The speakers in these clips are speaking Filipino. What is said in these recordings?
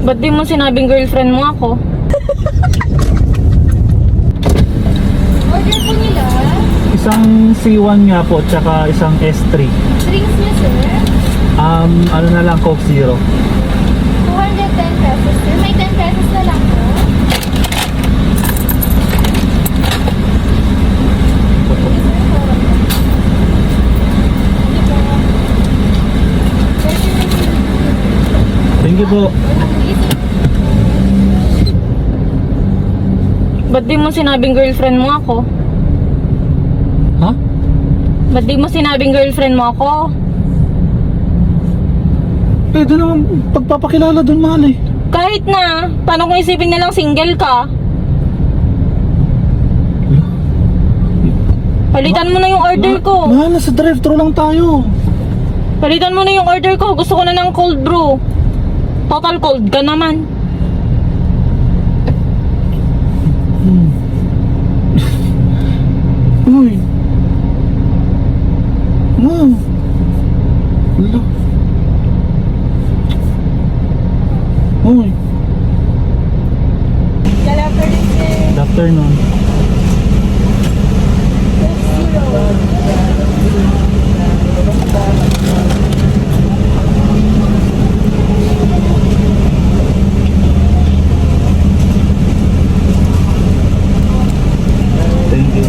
Ba't di mo sinabing girlfriend mo ako? Order po nila. Isang C1 nga po, tsaka isang S3. Drinks niya, sir. Ano na lang, Coke Zero. 210 pesos, sir. May 10 pesos na lang po. Thank you po. Ba't di mo sinabing girlfriend mo ako? Ha? Ba't di mo sinabing girlfriend mo ako? Pwede naman pagpapakilala dun, mahal eh. Kahit na, paano kung isipin nilang single ka? Palitan mo na yung order ko. Mahal, nasa drive-thru lang tayo. Palitan mo na yung order ko. Gusto ko na ng cold brew. Total cold ka naman. Uy. No. Wala. Uy. Good afternoon. Thank you.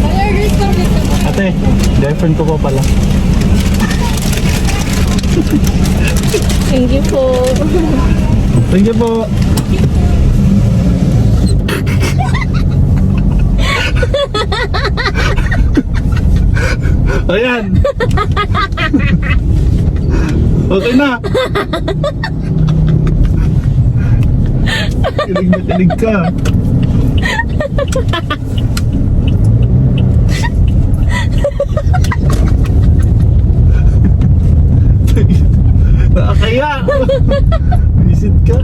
Ate, girlfriend ko po pala. Thank you po. Thank you po. Ayan. Okay na. Kilig na kilig ka. Nakakaya. Visit ka.